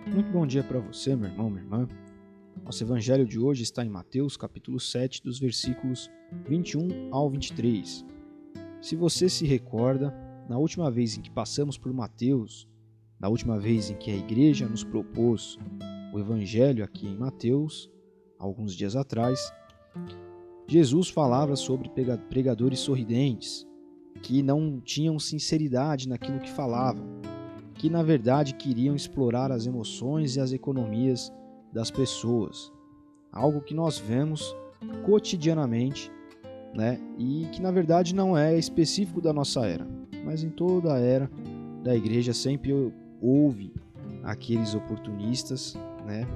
Muito bom dia para você, meu irmão, minha irmã. Nosso evangelho de hoje está em Mateus, capítulo 7, dos versículos 21 ao 23. Se você se recorda, na última vez em que passamos por Mateus, na última vez em que a igreja nos propôs o evangelho aqui em Mateus, alguns dias atrás, Jesus falava sobre pregadores sorridentes, que não tinham sinceridade naquilo que falavam, que na verdade queriam explorar as emoções e as economias das pessoas. Algo que nós vemos cotidianamente, né? E que na verdade não é específico da nossa era, mas em toda a era da igreja sempre houve aqueles oportunistas, né?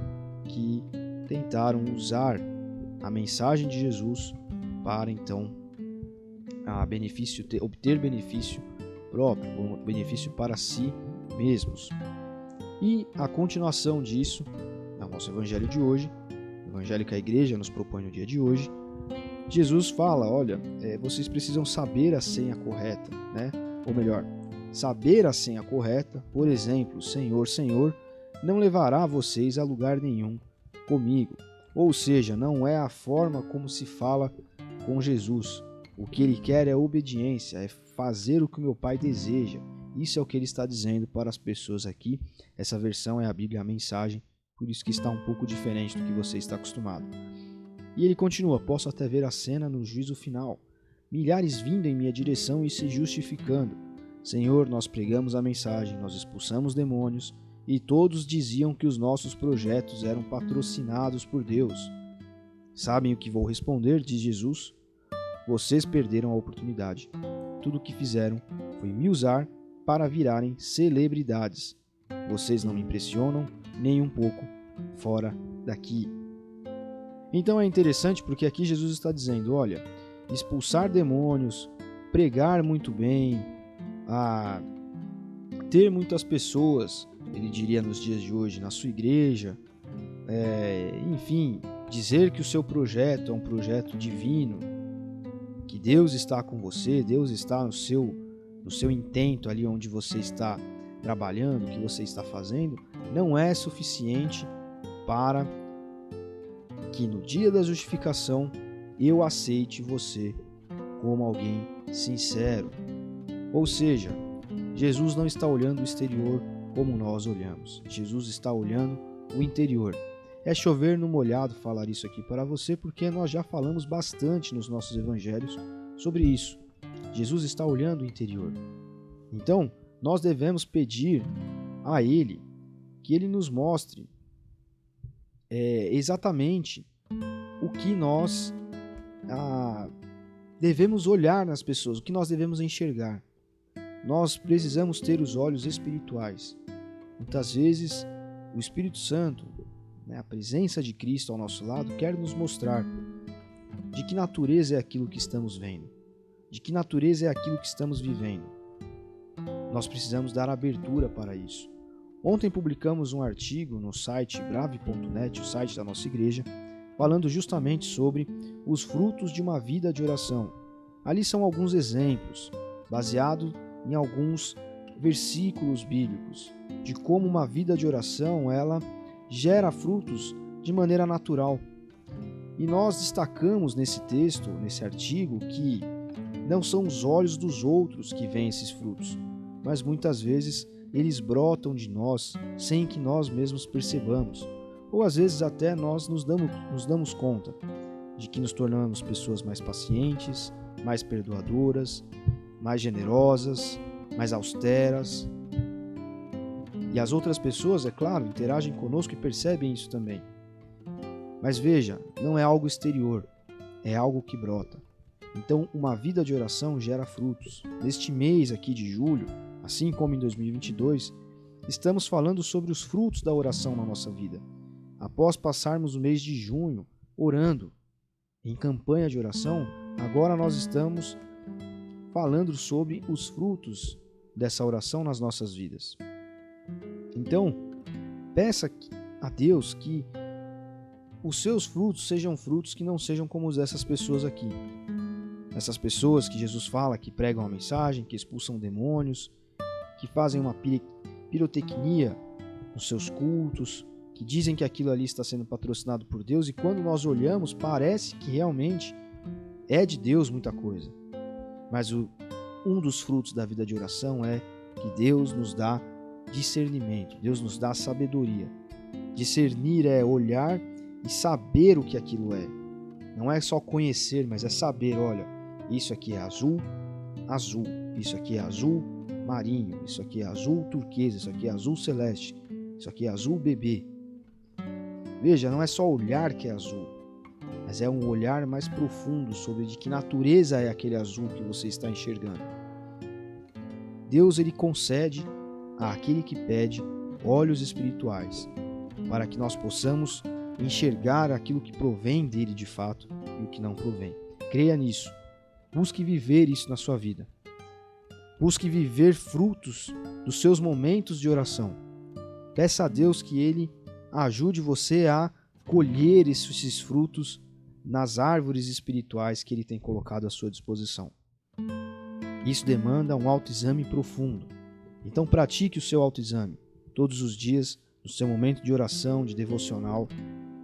Que tentaram usar a mensagem de Jesus para então obter benefício próprio, benefício para si mesmos. E a continuação disso, no nosso evangelho de hoje, o evangelho que a igreja nos propõe no dia de hoje, Jesus fala, olha, vocês precisam saber a senha correta, né? Ou melhor, saber a senha correta, por exemplo, Senhor, Senhor, não levará vocês a lugar nenhum comigo. Ou seja, não é a forma como se fala com Jesus. O que ele quer é obediência, é fazer o que o meu Pai deseja. Isso é o que ele está dizendo para as pessoas aqui. Essa versão é a Bíblia, a mensagem, por isso que está um pouco diferente do que você está acostumado. E ele continua, posso até ver a cena no juízo final. Milhares vindo em minha direção e se justificando. Senhor, nós pregamos a mensagem, nós expulsamos demônios, e todos diziam que os nossos projetos eram patrocinados por Deus. Sabem o que vou responder, diz Jesus? Vocês perderam a oportunidade. Tudo o que fizeram foi me usar para virarem celebridades. Vocês não me impressionam nem um pouco fora daqui. Então é interessante porque aqui Jesus está dizendo, olha, expulsar demônios, pregar muito bem, ter muitas pessoas, ele diria nos dias de hoje, na sua igreja, enfim, dizer que o seu projeto é um projeto divino, que Deus está com você, Deus está no seu intento ali onde você está trabalhando, o que você está fazendo, não é suficiente para que no dia da justificação eu aceite você como alguém sincero. Ou seja, Jesus não está olhando o exterior como nós olhamos. Jesus está olhando o interior. É chover no molhado falar isso aqui para você, porque nós já falamos bastante nos nossos evangelhos sobre isso. Jesus está olhando o interior. Então, nós devemos pedir a Ele que Ele nos mostre exatamente o que nós devemos olhar nas pessoas, o que nós devemos enxergar. Nós precisamos ter os olhos espirituais. Muitas vezes, o Espírito Santo, a presença de Cristo ao nosso lado, quer nos mostrar de que natureza é aquilo que estamos vendo, de que natureza é aquilo que estamos vivendo. Nós precisamos dar abertura para isso. Ontem publicamos um artigo no site brave.net, o site da nossa igreja, falando justamente sobre os frutos de uma vida de oração. Ali são alguns exemplos, baseados em alguns versículos bíblicos, de como uma vida de oração ela gera frutos de maneira natural. E nós destacamos nesse texto, nesse artigo, que não são os olhos dos outros que veem esses frutos, mas muitas vezes eles brotam de nós sem que nós mesmos percebamos. Ou às vezes até nós nos damos conta de que nos tornamos pessoas mais pacientes, mais perdoadoras, mais generosas, mais austeras. E as outras pessoas, é claro, interagem conosco e percebem isso também. Mas veja, não é algo exterior, é algo que brota. Então, uma vida de oração gera frutos. Neste mês aqui de julho, assim como em 2022, estamos falando sobre os frutos da oração na nossa vida. Após passarmos o mês de junho orando, em campanha de oração, agora nós estamos falando sobre os frutos dessa oração nas nossas vidas. Então, peça a Deus que os seus frutos sejam frutos que não sejam como os dessas pessoas aqui. Essas pessoas que Jesus fala que pregam a mensagem, que expulsam demônios, que fazem uma pirotecnia nos seus cultos, que dizem que aquilo ali está sendo patrocinado por Deus, e quando nós olhamos, parece que realmente é de Deus muita coisa. Mas um dos frutos da vida de oração é que Deus nos dá discernimento, Deus nos dá sabedoria. Discernir é olhar e saber o que aquilo é. Não é só conhecer, mas é saber, olha, isso aqui é azul, azul, isso aqui é azul marinho, isso aqui é azul turquesa, isso aqui é azul celeste, isso aqui é azul bebê. Veja, não é só olhar que é azul, mas é um olhar mais profundo sobre de que natureza é aquele azul que você está enxergando. Deus, ele concede àquele que pede olhos espirituais, para que nós possamos enxergar aquilo que provém dele de fato e o que não provém. Creia nisso. Busque viver isso na sua vida. Busque viver frutos dos seus momentos de oração. Peça a Deus que ele ajude você a colher esses frutos nas árvores espirituais que ele tem colocado à sua disposição. Isso demanda um autoexame profundo. Então pratique o seu autoexame todos os dias, no seu momento de oração, de devocional.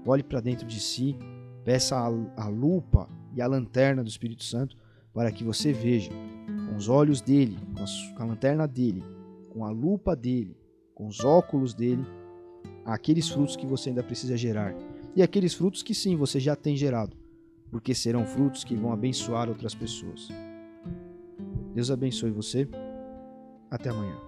Olhe para dentro de si, peça a lupa e a lanterna do Espírito Santo para que você veja com os olhos dele, com a lanterna dele, com a lupa dele, com os óculos dele, aqueles frutos que você ainda precisa gerar. E aqueles frutos que sim, você já tem gerado, porque serão frutos que vão abençoar outras pessoas. Deus abençoe você. Até amanhã.